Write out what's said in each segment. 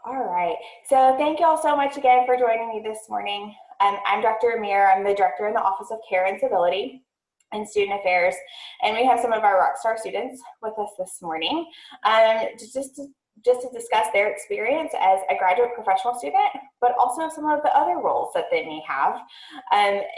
All right. So thank you all so much again for joining me this morning. I'm Dr. Mire. I'm the director in the Office of Care and Civility and Student Affairs, and we have some of our Rockstar students with us this morning just to discuss their experience as a graduate professional student, but also some of the other roles that they may have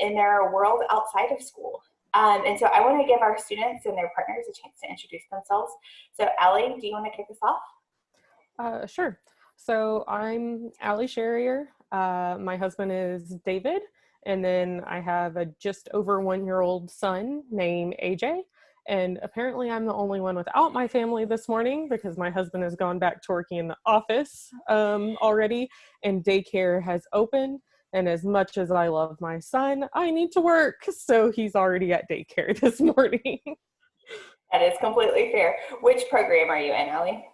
in their world outside of school. And so I want to give our students and their partners a chance to introduce themselves. So Allie, do you want to kick us off? Sure. So I'm Allie Sherrier. My husband is David, and then I have a just over 1-year-old son named AJ. And apparently I'm the only one without my family this morning because my husband has gone back to working in the office already, and daycare has opened. And as much as I love my son, I need to work. So he's already at daycare this morning. That is completely fair. Which program are you in, Allie?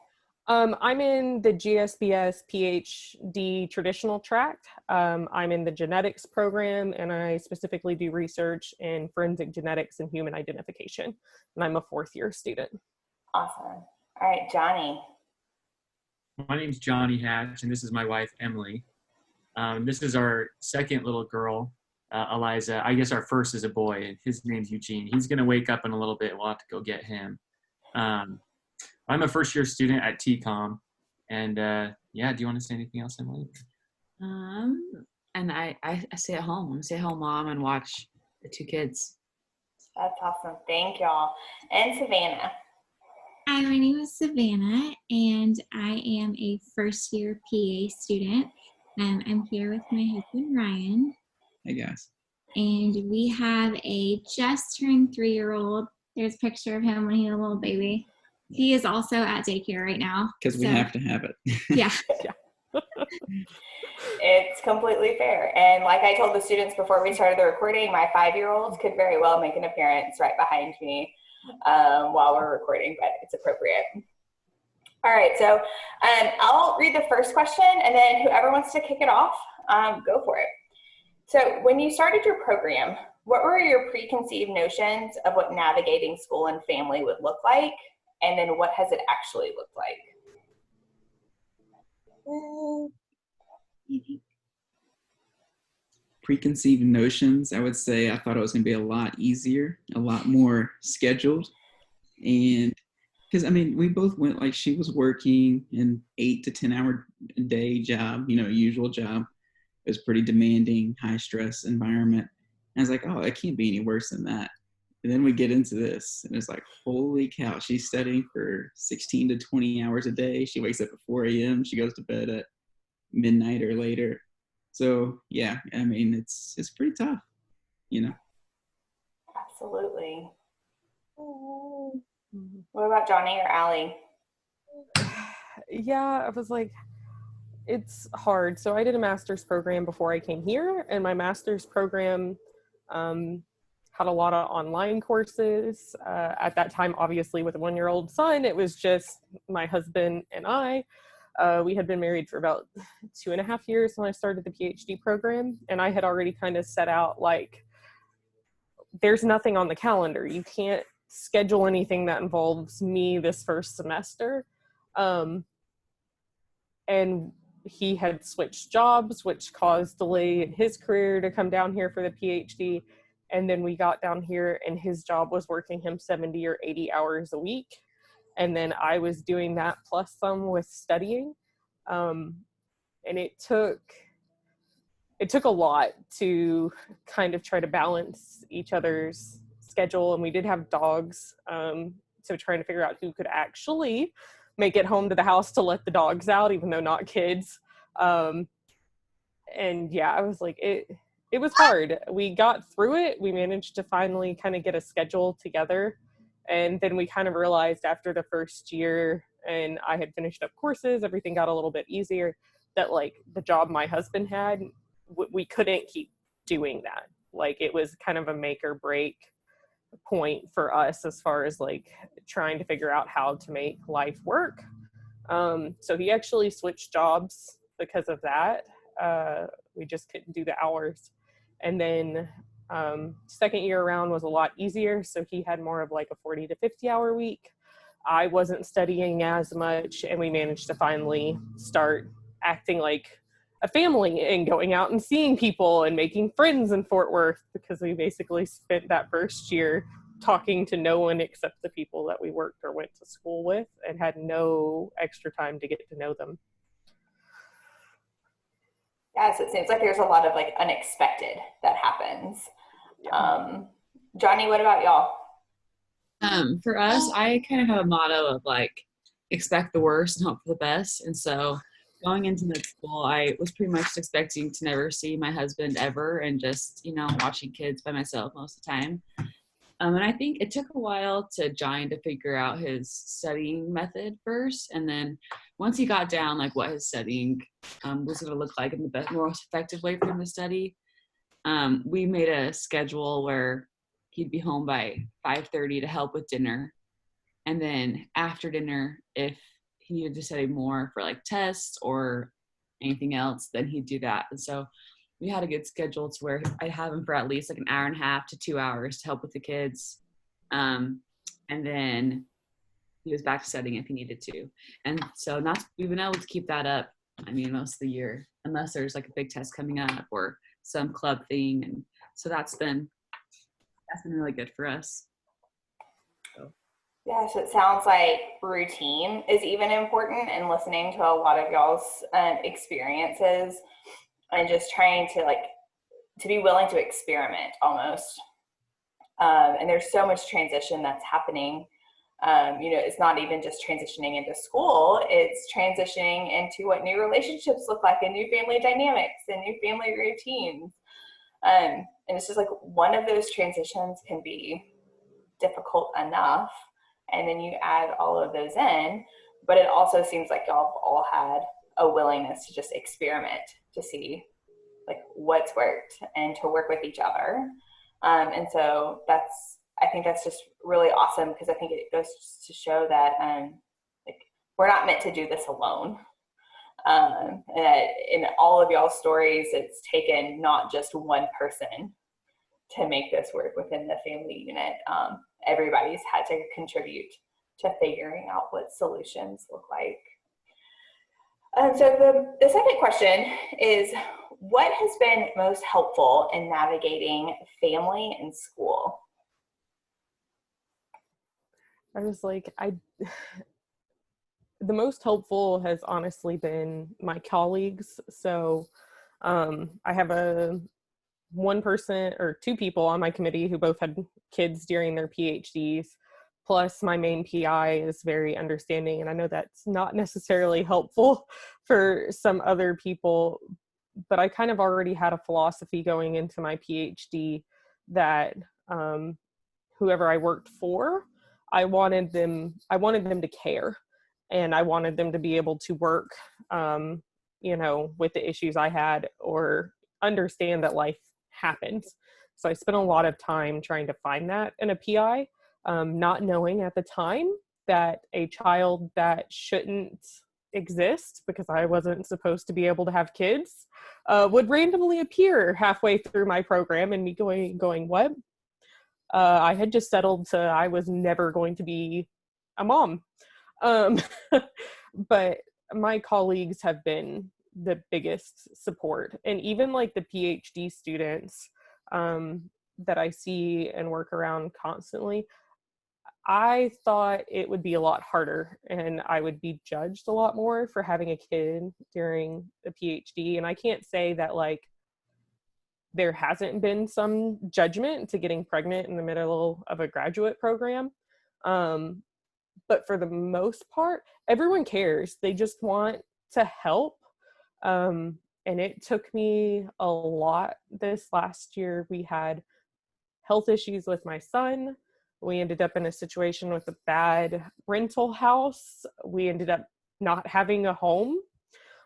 I'm in the GSBS PhD traditional track. I'm in the genetics program, and I specifically do research in forensic genetics and human identification. And I'm a 4th-year student. Awesome. All right, Johnny. My name's Johnny Hatch, and this is my wife, Emily. This is our second little girl, Eliza. I guess our first is a boy, and his name's Eugene. He's going to wake up in a little bit. We'll have to go get him. I'm a first-year student at TCOM, and yeah, do you want to say anything else, Emily? And I stay at home. I'm a stay-at-home mom and watch the 2 kids. That's awesome. Thank y'all. And Savannah. Hi, my name is Savannah, and I am a first-year PA student. I'm here with my husband, Ryan. Hey, guys. And we have a just turned 3-year-old. There's a picture of him when he was a little baby. He is also at daycare right now. Because we have to have it. Yeah. It's completely fair. And like I told the students before we started the recording, my 5-year-old could very well make an appearance right behind me while we're recording, but it's appropriate. All right, so I'll read the first question, and then whoever wants to kick it off, go for it. So when you started your program, what were your preconceived notions of what navigating school and family would look like? And then what has it actually looked like? Preconceived notions, I would say I thought it was going to be a lot easier, a lot more scheduled. And because, I mean, we both went, like, she was working an 8 to 10 hour a day job, usual job. It was pretty demanding, high stress environment. And I was like, oh, it can't be any worse than that. And then we get into this, and it's like, holy cow, she's studying for 16 to 20 hours a day. She wakes up at 4 a.m. She goes to bed at midnight or later. So, yeah, I mean, it's pretty tough, Absolutely. What about Johnny or Allie? Yeah, I was like, it's hard. So I did a master's program before I came here, and my master's program had a lot of online courses. At that time, obviously, with a 1-year-old son, it was just my husband and I. We had been married for about 2.5 years when I started the PhD program, and I had already kind of set out, like, there's nothing on the calendar. You can't schedule anything that involves me this first semester. And he had switched jobs, which caused delay in his career to come down here for the PhD. And then we got down here, and his job was working him 70 or 80 hours a week. And then I was doing that plus some with studying. And it took a lot to kind of try to balance each other's schedule. And we did have dogs. So trying to figure out who could actually make it home to the house to let the dogs out, even though not kids. And yeah, I was like, it was hard. We got through it. We managed to finally kind of get a schedule together. And then we kind of realized after the first year, and I had finished up courses, everything got a little bit easier, that, like, the job my husband had, we couldn't keep doing that. Like, it was kind of a make or break point for us as far as, like, trying to figure out how to make life work. So he actually switched jobs because of that. We just couldn't do the hours. And then second year around was a lot easier. So he had more of like a 40 to 50 hour week. I wasn't studying as much, and we managed to finally start acting like a family and going out and seeing people and making friends in Fort Worth, because we basically spent that first year talking to no one except the people that we worked or went to school with, and had no extra time to get to know them. Yeah, so it seems like there's a lot of like unexpected that happens. Yeah. Johnny, what about y'all? For us, I kind of have a motto of like expect the worst and hope for the best. And so going into med school, I was pretty much expecting to never see my husband ever, and just, watching kids by myself most of the time. And I think it took a while to Johnny to figure out his studying method first. And then once he got down, like what his studying was going to look like in the best, most effective way for him to study, we made a schedule where he'd be home by 5:30 to help with dinner. And then after dinner, if he needed to study more for like tests or anything else, then he'd do that. And so we had a good schedule to where I'd have him for at least like an hour and a half to 2 hours to help with the kids. And then he was back to studying if he needed to. And so we've been able to keep that up, most of the year, unless there's like a big test coming up or some club thing. And so that's been really good for us. Yeah, so it sounds like routine is even important, and listening to a lot of y'all's experiences, and just trying to be willing to experiment almost. And there's so much transition that's happening. It's not even just transitioning into school, it's transitioning into what new relationships look like, and new family dynamics and new family routines. And it's just like one of those transitions can be difficult enough, and then you add all of those in, but it also seems like y'all have all had a willingness to just experiment, to see like what's worked and to work with each other. And so I think that's just really awesome, because I think it goes to show that we're not meant to do this alone. And in all of y'all's stories, it's taken not just one person to make this work within the family unit. Everybody's had to contribute to figuring out what solutions look like. So the second question is, what has been most helpful in navigating family and school? I was like, the most helpful has honestly been my colleagues. So I have one person or two people on my committee who both had kids during their PhDs, plus my main PI is very understanding. And I know that's not necessarily helpful for some other people, but I kind of already had a philosophy going into my PhD that whoever I worked for, I wanted them to care, and I wanted them to be able to work, with the issues I had, or understand that life happens. So I spent a lot of time trying to find that in a PI, not knowing at the time that a child that shouldn't exist, because I wasn't supposed to be able to have kids, would randomly appear halfway through my program, and me going what? I had just settled to I was never going to be a mom. But my colleagues have been the biggest support, and even like the PhD students that I see and work around constantly, I thought it would be a lot harder and I would be judged a lot more for having a kid during the PhD. And I can't say that like there hasn't been some judgment to getting pregnant in the middle of a graduate program. But for the most part, everyone cares. They just want to help. And it took me a lot this last year. We had health issues with my son. We ended up in a situation with a bad rental house. We ended up not having a home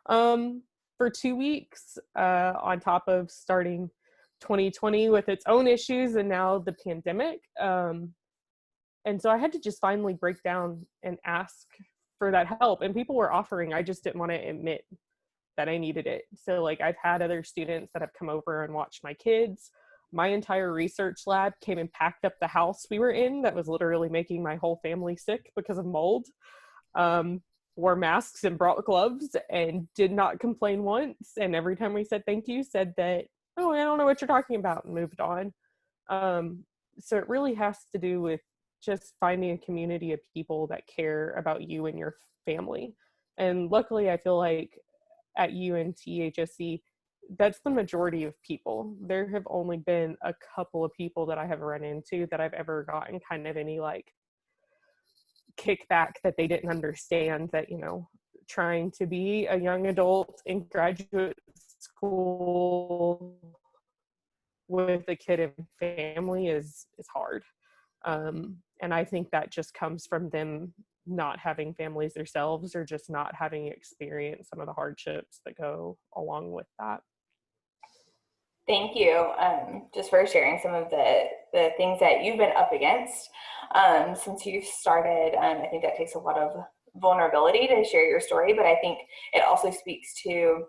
for 2 weeks, on top of starting 2020 with its own issues and now the pandemic. And so I had to just finally break down and ask for that help. And people were offering, I just didn't want to admit that I needed it. So like I've had other students that have come over and watched my kids. My entire research lab came and packed up the house we were in that was literally making my whole family sick because of mold. wore masks and brought gloves and did not complain once. And every time we said thank you, said that, oh, I don't know what you're talking about, and moved on. So it really has to do with just finding a community of people that care about you and your family. And luckily, I feel like at UNT HSC, that's the majority of people. There have only been a couple of people that I have run into that I've ever gotten kind of any like kickback that they didn't understand that, you know, trying to be a young adult in graduate school with a kid and family is hard. And I think that just comes from them not having families themselves, or just not having experienced some of the hardships that go along with that. Thank you, just for sharing some of the things that you've been up against since you started. I think that takes a lot of vulnerability to share your story, but I think it also speaks to,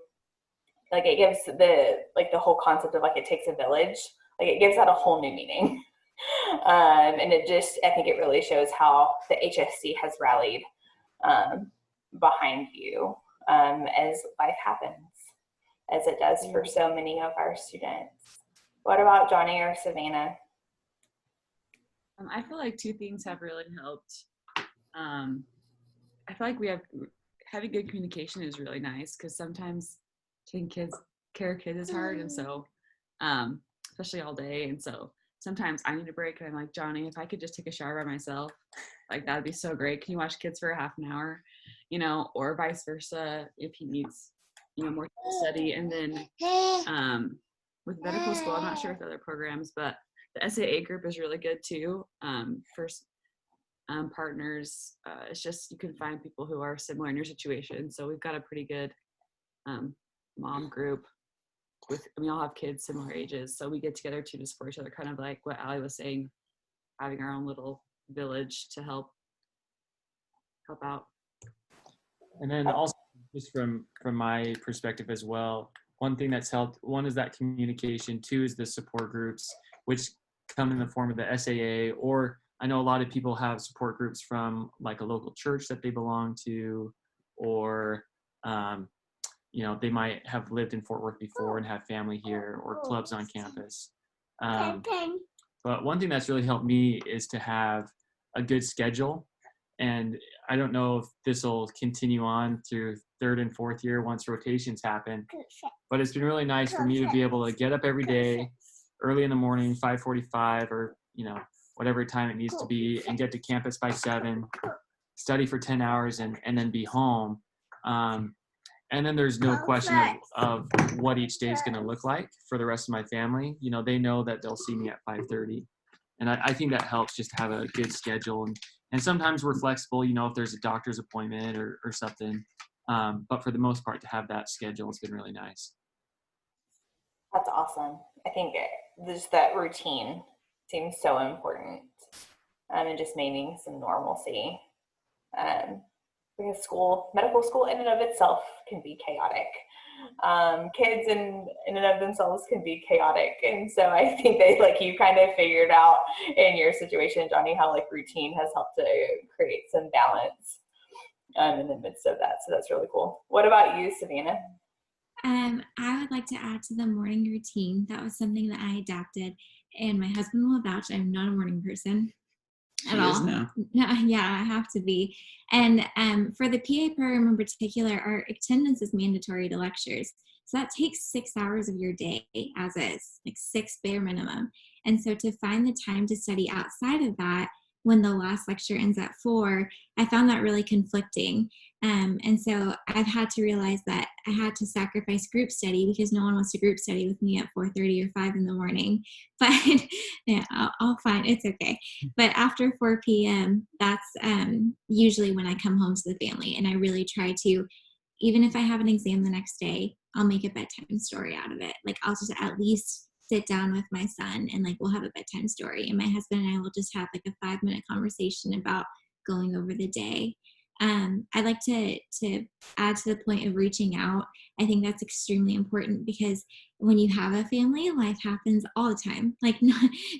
like, it gives the whole concept of like it takes a village, like it gives that a whole new meaning. And it just, I think it really shows how the HSC has rallied behind you as life happens, as it does for so many of our students. What about Johnny or Savannah? I feel like two things have really helped. I feel like having good communication is really nice, because sometimes taking care of kids is hard, and so especially all day, and so sometimes I need a break, and I'm like, Johnny, if I could just take a shower by myself, like that'd be so great. Can you watch kids for a half an hour, you know, or vice versa if he needs, you know, more time to study. And then with medical school, I'm not sure with other programs, but the SAA group is really good too. For partners, it's just, you can find people who are similar in your situation. So we've got a pretty good mom group we all have kids similar ages, so we get together too to support each other, kind of like what Allie was saying, having our own little village to help out. And then also, just from my perspective as well, one thing that's helped, one is that communication, two is the support groups, which come in the form of the SAA, or I know a lot of people have support groups from like a local church that they belong to, or you know, they might have lived in Fort Worth before and have family here, or clubs on campus. But one thing that's really helped me is to have a good schedule. And I don't know if this will continue on through third and fourth year once rotations happen, but it's been really nice for me to be able to get up every day early in the morning, 5:45, or, you know, whatever time it needs to be, and get to campus by 7, study for 10 hours, and then be home. And then there's no question of what each day is going to look like for the rest of my family. You know, they know that they'll see me at 5:30. And I think that helps, just to have a good schedule. And sometimes we're flexible, you know, if there's a doctor's appointment or something. But for the most part, to have that schedule has been really nice. That's awesome. I think just that routine seems so important, and just maintaining some normalcy. Because medical school in and of itself can be chaotic. Kids in and of themselves can be chaotic. And so I think that, like, you kind of figured out in your situation, Johnny, how like routine has helped to create some balance in the midst of that. So that's really cool. What about you, Savannah? I would like to add to the morning routine. That was something that I adapted, and my husband will vouch I'm not a morning person at all. Now. Yeah, I have to be. And for the PA program in particular, our attendance is mandatory to lectures. So that takes 6 hours of your day as is, like 6 bare minimum. And so to find the time to study outside of that, when the last lecture ends at 4, I found that really conflicting. And so I've had to realize that I had to sacrifice group study, because no one wants to group study with me at 4:30 or 5 in the morning. But yeah, I'll find it's okay. But after 4 p.m., that's usually when I come home to the family. And I really try to, even if I have an exam the next day, I'll make a bedtime story out of it. Like, I'll just at least sit down with my son and like we'll have a bedtime story, and my husband and I will just have like a 5-minute conversation about going over the day. I'd like to add to the point of reaching out. I think that's extremely important because when you have a family, life happens all the time, like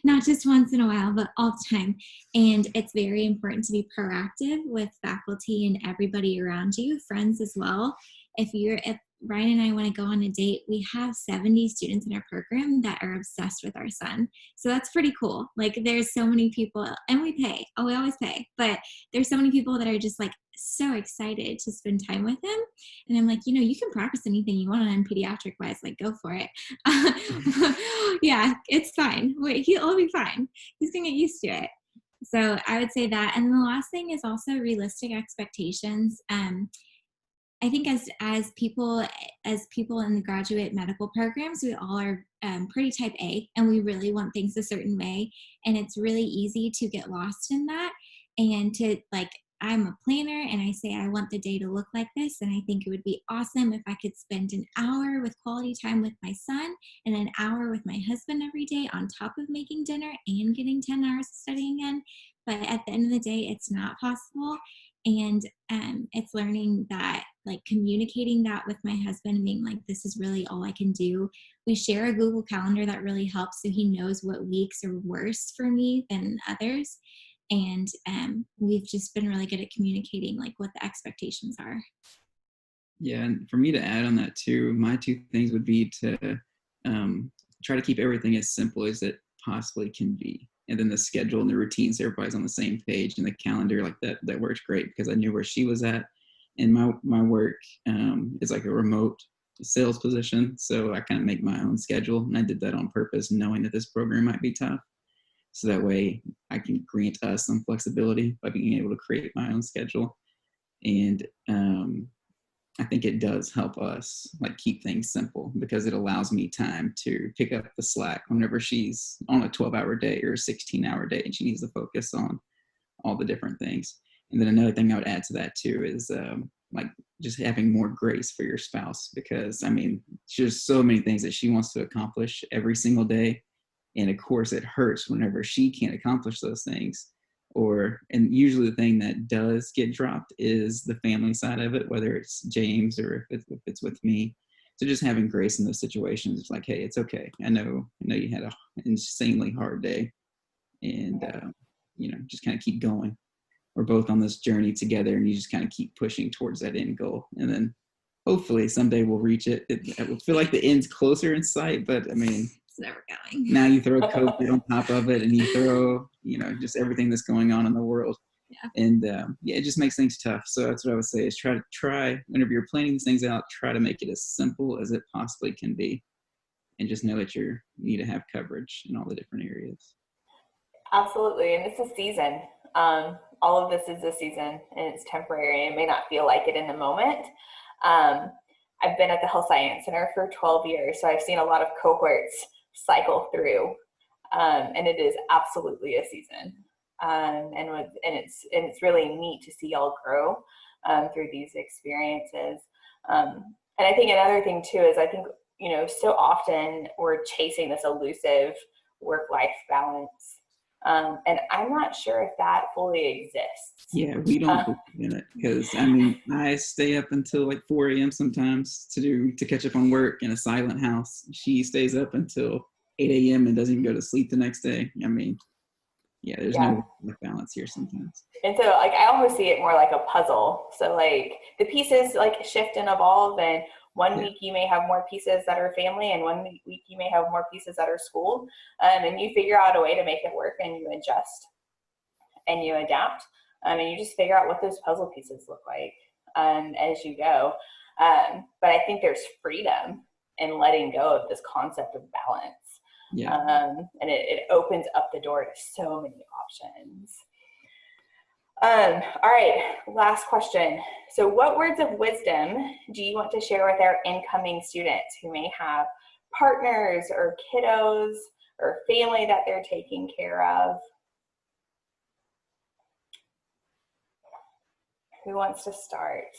not just once in a while, but all the time. And it's very important to be proactive with faculty and everybody around you, friends as well. If Ryan and I want to go on a date, we have 70 students in our program that are obsessed with our son. So that's pretty cool. Like there's so many people, and we pay. Oh, we always pay. But there's so many people that are just like so excited to spend time with him. And I'm like, you can practice anything you want on pediatric wise, like go for it. Yeah, it's fine. He'll be fine. He's gonna get used to it. So I would say that. And the last thing is also realistic expectations. I think as people in the graduate medical programs, we all are pretty type A, and we really want things a certain way. And it's really easy to get lost in that and to I'm a planner and I say I want the day to look like this, and I think it would be awesome if I could spend an hour with quality time with my son and an hour with my husband every day on top of making dinner and getting 10 hours of studying in. But at the end of the day, it's not possible. And it's learning that, communicating that with my husband and being like, this is really all I can do. We share a Google Calendar that really helps, so he knows what weeks are worse for me than others. And we've just been really good at communicating what the expectations are. Yeah, and for me to add on that too, my two things would be to try to keep everything as simple as it possibly can be. And then the schedule and the routines, everybody's on the same page, and the calendar that works great because I knew where she was at. And my work is like a remote sales position. So I kind of make my own schedule, and I did that on purpose, knowing that this program might be tough. So that way I can grant us some flexibility by being able to create my own schedule. And I think it does help us keep things simple because it allows me time to pick up the slack whenever she's on a 12-hour day or a 16-hour day and she needs to focus on all the different things. And then another thing I would add to that too is just having more grace for your spouse, because there's so many things that she wants to accomplish every single day. And of course it hurts whenever she can't accomplish those things. And usually the thing that does get dropped is the family side of it, whether it's James or if it's with me. So just having grace in those situations, it's like, hey, it's okay. I know you had an insanely hard day, and just kind of keep going. We're both on this journey together, and you just kind of keep pushing towards that end goal, and then hopefully someday we'll reach it. It will feel like the end's closer in sight, but It's never going. now you throw COVID on top of it, and you throw, just everything that's going on in the world. Yeah. And it just makes things tough. So that's what I would say is try whenever you're planning these things out, try to make it as simple as it possibly can be. And just know that you need to have coverage in all the different areas. Absolutely. And it's a season. All of this is a season, and it's temporary, and it may not feel like it in the moment. I've been at the Health Science Center for 12 years, so I've seen a lot of cohorts cycle through, and it is absolutely a season. And it's really neat to see y'all grow through these experiences. And I think another thing too is I think so often we're chasing this elusive work-life balance, and I'm not sure if that fully exists. Yeah, we don't believe in it because I stay up until 4 a.m. sometimes to catch up on work in a silent house. She stays up until 8 a.m. and doesn't even go to sleep the next day. There's no balance here sometimes. And so I almost see it more like a puzzle. So the pieces shift and evolve, and one week you may have more pieces that are family, and one week you may have more pieces that are school, and you figure out a way to make it work, and you adjust and you adapt, and you just figure out what those puzzle pieces look like as you go. But I think there's freedom in letting go of this concept of balance. Yeah. And it opens up the door to so many options. All right, last question. So what words of wisdom do you want to share with our incoming students who may have partners or kiddos or family that they're taking care of? Who wants to start?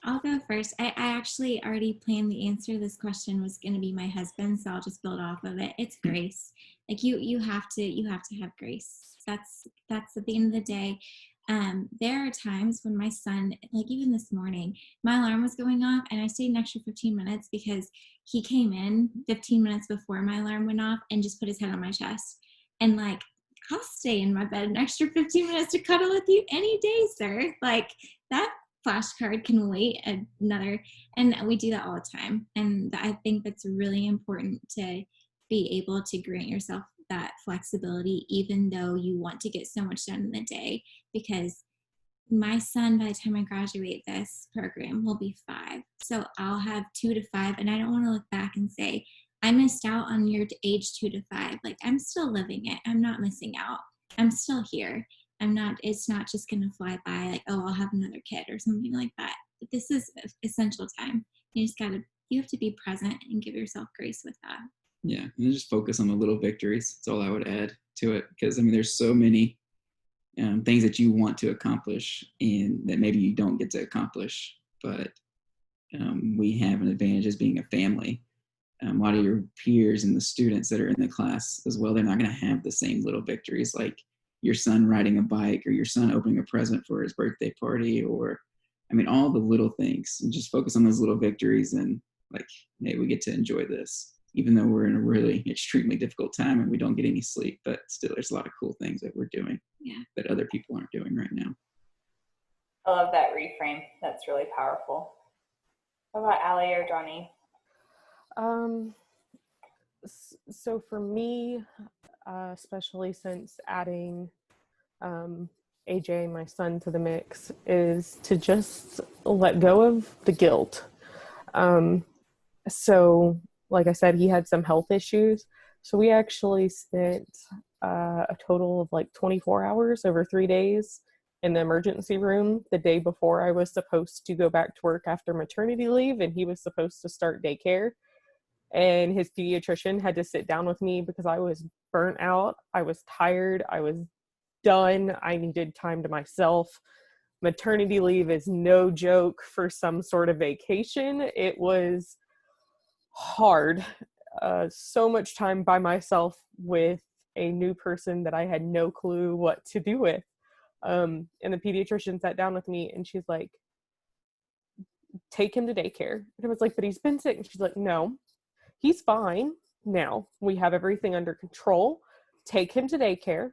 I'll go first. I actually already planned the answer to this question was going to be my husband, so I'll just build off of it. It's grace. You have to have grace. That's at the end of the day. there are times when my son, like even this morning, my alarm was going off and I stayed an extra 15 minutes because he came in 15 minutes before my alarm went off and just put his head on my chest. And like, I'll stay in my bed an extra 15 minutes to cuddle with you any day, sir. Like that flashcard can wait another, and we do that all the time. And I think that's really important to be able to grant yourself that flexibility, even though you want to get so much done in the day, because my son, by the time I graduate this program, will be 5. So I'll have 2 to 5, and I don't want to look back and say, I missed out on your age 2 to 5. Like, I'm still living it. I'm not missing out. I'm still here. It's not just going to fly by like, oh, I'll have another kid or something like that. But this is essential time. You have to be present and give yourself grace with that. Yeah, and just focus on the little victories. That's all I would add to it, because I mean, there's so many things that you want to accomplish and that maybe you don't get to accomplish, but we have an advantage as being a family. A lot of your peers and the students that are in the class as well, they're not going to have the same little victories, like your son riding a bike or your son opening a present for his birthday party, or I mean, all the little things. And just focus on those little victories and like, hey, we get to enjoy this, even though we're in a really extremely difficult time and we don't get any sleep, but still there's a lot of cool things that we're doing that other people aren't doing right now. I love that reframe. That's really powerful. How about Allie or Johnny? So for me, especially since adding AJ, my son, to the mix, is to just let go of the guilt. So like I said, he had some health issues. So we actually spent a total of like 24 hours over 3 days in the emergency room the day before I was supposed to go back to work after maternity leave, and he was supposed to start daycare. And his pediatrician had to sit down with me because I was burnt out. I was tired. I was done. I needed time to myself. Maternity leave is no joke for some sort of vacation. It was hard. So much time by myself with a new person that I had no clue what to do with. And the pediatrician sat down with me and she's like, take him to daycare. And I was like, but he's been sick. And she's like, no, he's fine now. We have everything under control. Take him to daycare.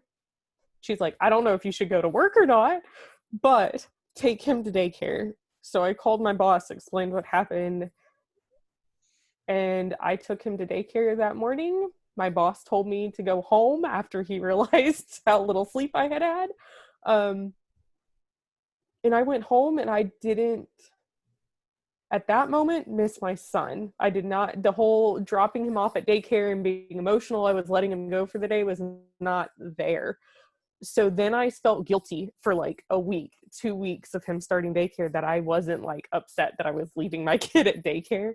She's like, I don't know if you should go to work or not, but take him to daycare. So I called my boss, explained what happened, and I took him to daycare that morning. My boss told me to go home after he realized how little sleep I had had. And I went home, and I didn't, at that moment, miss my son. I did not, the whole dropping him off at daycare and being emotional, I was letting him go for the day, was not there. So then I felt guilty for like a week, 2 weeks of him starting daycare, that I wasn't like upset that I was leaving my kid at daycare.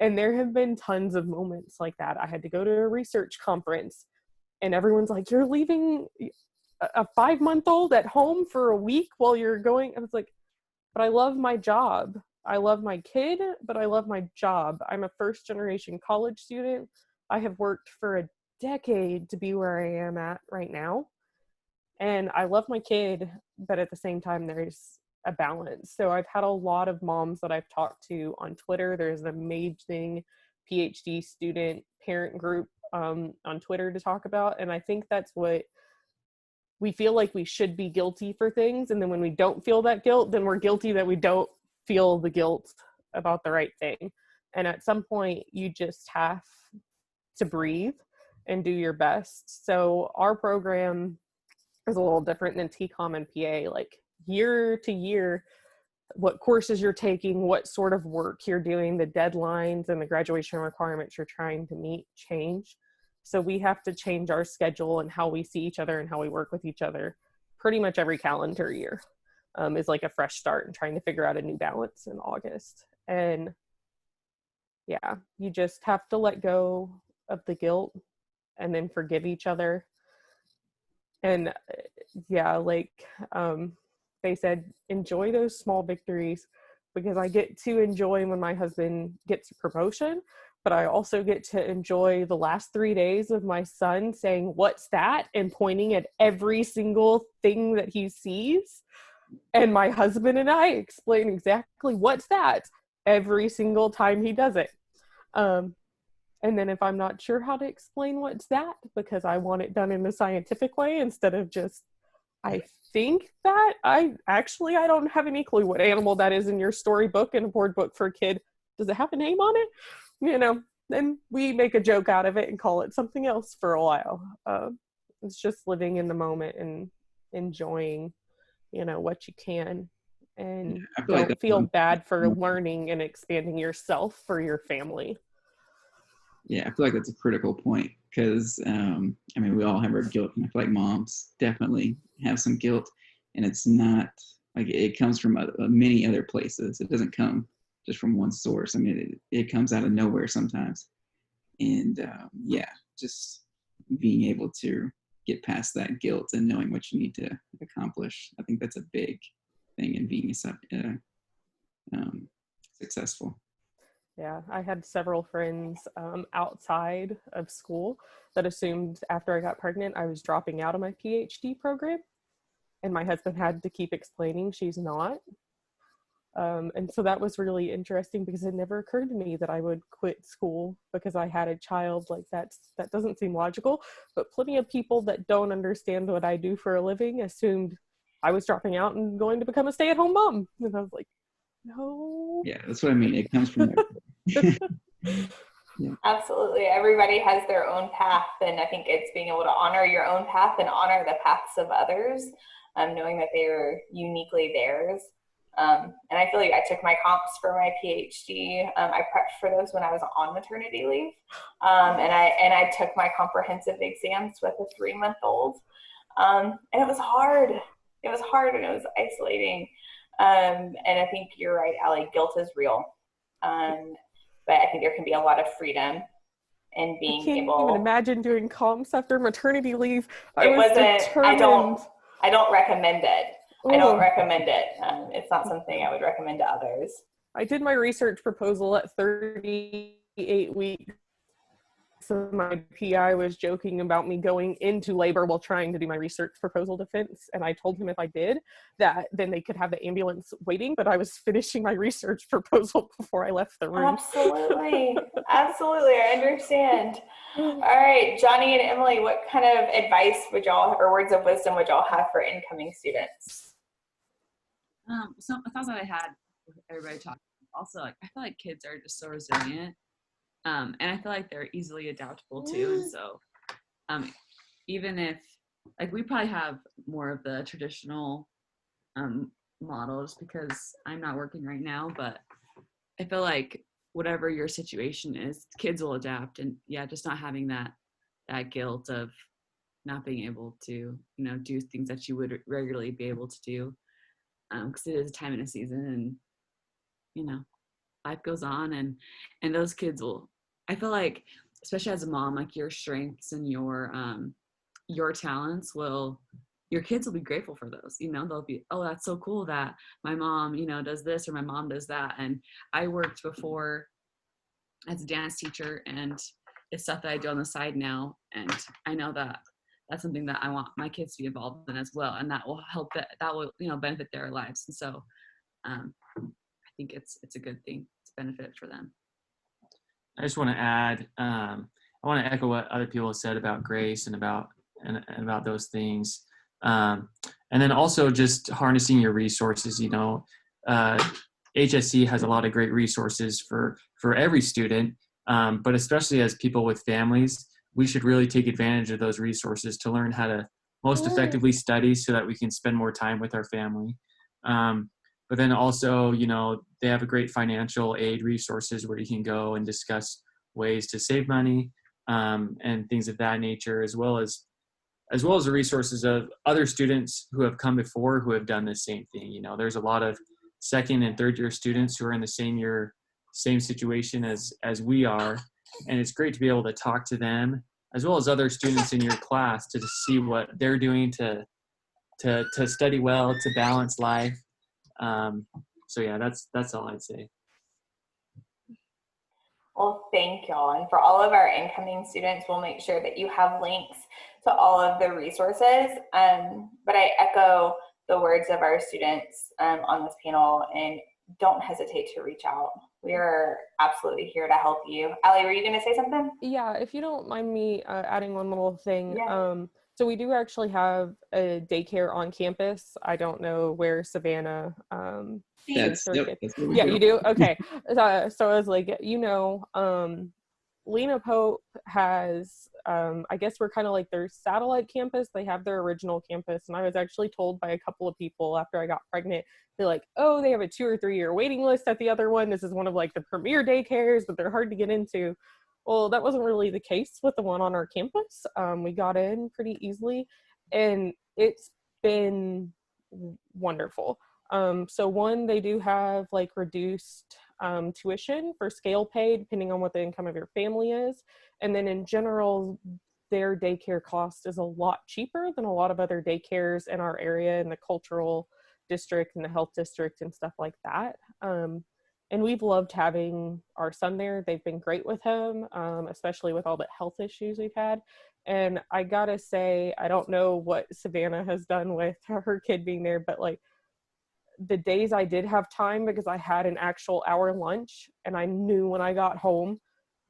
And there have been tons of moments like that. I had to go to a research conference and everyone's like, you're leaving a 5-month-old at home for a week while you're going. I was like, but I love my job. I love my kid, but I love my job. I'm a first-generation college student. I have worked for a decade to be where I am at right now. And I love my kid, but at the same time, there's a balance. So I've had a lot of moms that I've talked to on Twitter. There's an amazing PhD student parent group on Twitter to talk about. And I think that's what we feel like. We should be guilty for things. And then when we don't feel that guilt, then we're guilty that we don't feel the guilt about the right thing. And at some point, you just have to breathe and do your best. So our program is a little different than TCOM and PA. Like year to year, what courses you're taking, what sort of work you're doing, the deadlines and the graduation requirements you're trying to meet change. So we have to change our schedule and how we see each other and how we work with each other pretty much every calendar year. Is like a fresh start and trying to figure out a new balance in August. And yeah, you just have to let go of the guilt and then forgive each other. And yeah, like they said, enjoy those small victories, because I get to enjoy when my husband gets a promotion, but I also get to enjoy the last 3 days of my son saying, "What's that?" and pointing at every single thing that he sees. And my husband and I explain exactly what's that every single time he does it. And then if I'm not sure how to explain what's that, because I want it done in a scientific way instead of just, I think that, I don't have any clue what animal that is in your storybook and a board book for a kid. Does it have a name on it? You know, then we make a joke out of it and call it something else for a while. It's just living in the moment and enjoying, you know, what you can, and I feel like don't feel bad for learning and expanding yourself for your family. Yeah, I feel like that's a critical point because, I mean, we all have our guilt, and I feel like moms definitely have some guilt, and it's not like it comes from many other places. It doesn't come just from one source. I mean, it comes out of nowhere sometimes. And yeah, just being able to get past that guilt and knowing what you need to accomplish. I think that's a big thing in being successful. Yeah, I had several friends outside of school that assumed after I got pregnant I was dropping out of my PhD program, and my husband had to keep explaining she's not. And so that was really interesting because it never occurred to me that I would quit school because I had a child. Like that doesn't seem logical, but plenty of people that don't understand what I do for a living assumed I was dropping out and going to become a stay-at-home mom. And I was like, no. Yeah, that's what I mean. It comes from there. Yeah. Absolutely. Everybody has their own path, and I think it's being able to honor your own path and honor the paths of others, knowing that they are uniquely theirs. And I feel like I took my comps for my PhD. I prepped for those when I was on maternity leave, and I took my comprehensive exams with a 3-month-old, and it was hard. It was hard and it was isolating. And I think you're right, Allie. Guilt is real, but I think there can be a lot of freedom in being able. I can't even imagine doing comps after maternity leave. I don't recommend it. I don't recommend it. It's not something I would recommend to others. I did my research proposal at 38 weeks. So my PI was joking about me going into labor while trying to do my research proposal defense. And I told him if I did that, then they could have the ambulance waiting, but I was finishing my research proposal before I left the room. Absolutely. Absolutely. I understand. All right, Johnny and Emily, what kind of advice would y'all, or words of wisdom would y'all have for incoming students? So a thought that I had with everybody talking, also, like, I feel like kids are just so resilient. And I feel like they're easily adaptable too. And so even if, like, we probably have more of the traditional models because I'm not working right now, but I feel like whatever your situation is, kids will adapt. And yeah, just not having that guilt of not being able to, you know, do things that you would regularly be able to do. Because it is a time and a season, and you know, life goes on, and those kids will, I feel like, especially as a mom, like your strengths and your talents your kids will be grateful for those. You know, they'll be, oh, that's so cool that my mom, you know, does this, or my mom does that. And I worked before as a dance teacher, and it's stuff that I do on the side now, and I know that that's something that I want my kids to be involved in as well, and that will help, that will, you know, benefit their lives. And so I think it's a good thing. It's a benefit for them. I just want to add, I want to echo what other people have said about grace and about those things. And then also just harnessing your resources. You know, HSC has a lot of great resources for every student, but especially as people with families, we should really take advantage of those resources to learn how to most effectively study so that we can spend more time with our family. But then also, you know, they have a great financial aid resources where you can go and discuss ways to save money and things of that nature, as well as the resources of other students who have come before who have done the same thing. You know, there's a lot of second and third year students who are in the same situation as we are. And it's great to be able to talk to them as well as other students in your class to see what they're doing to study well, to balance life. So yeah, that's all I'd say. Well, thank y'all. And for all of our incoming students, we'll make sure that you have links to all of the resources. But I echo the words of our students on this panel, and don't hesitate to reach out. We are absolutely here to help you. Allie, were you going to say something? Yeah, if you don't mind me adding one little thing. Yeah. So we do actually have a daycare on campus. I don't know where Savannah That's her yep. kid. That's what we Yeah, do. you do? Okay. So I was like, Lena Pope has, I guess we're kind of like their satellite campus. They have their original campus. And I was actually told by a couple of people after I got pregnant, they're like, oh, they have a 2 or 3 year waiting list at the other one. This is one of like the premier daycares, but they're hard to get into. Well, that wasn't really the case with the one on our campus. We got in pretty easily, and it's been wonderful. So one, they do have like reduced tuition for scale pay, depending on what the income of your family is. And then in general, their daycare cost is a lot cheaper than a lot of other daycares in our area, in the cultural district and the health district and stuff like that. And we've loved having our son there. They've been great with him, especially with all the health issues we've had. And I gotta say, I don't know what Savannah has done with her kid being there, but like the days I did have time, because I had an actual hour lunch and I knew when I got home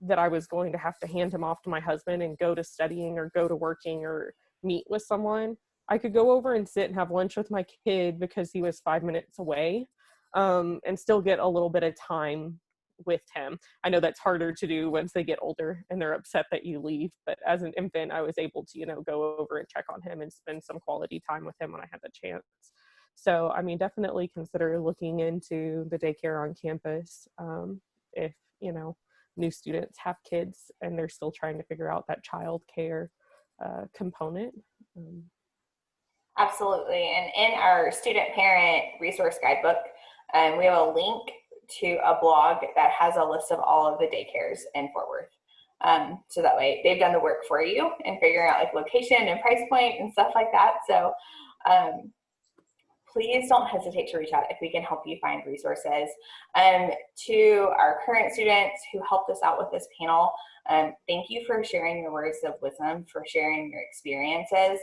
that I was going to have to hand him off to my husband and go to studying or go to working or meet with someone, I could go over and sit and have lunch with my kid because he was 5 minutes away, and still get a little bit of time with him. I know that's harder to do once they get older and they're upset that you leave, but as an infant, I was able to, go over and check on him and spend some quality time with him when I had the chance. So, I mean, definitely consider looking into the daycare on campus if, new students have kids and they're still trying to figure out that child care component. Absolutely. And in our student parent resource guidebook, we have a link to a blog that has a list of all of the daycares in Fort Worth. So that way they've done the work for you and figuring out like location and price point and stuff like that. So please don't hesitate to reach out if we can help you find resources. To our current students who helped us out with this panel, thank you for sharing your words of wisdom, for sharing your experiences.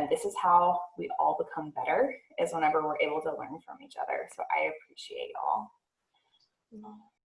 This is how we all become better, is whenever we're able to learn from each other. So I appreciate y'all.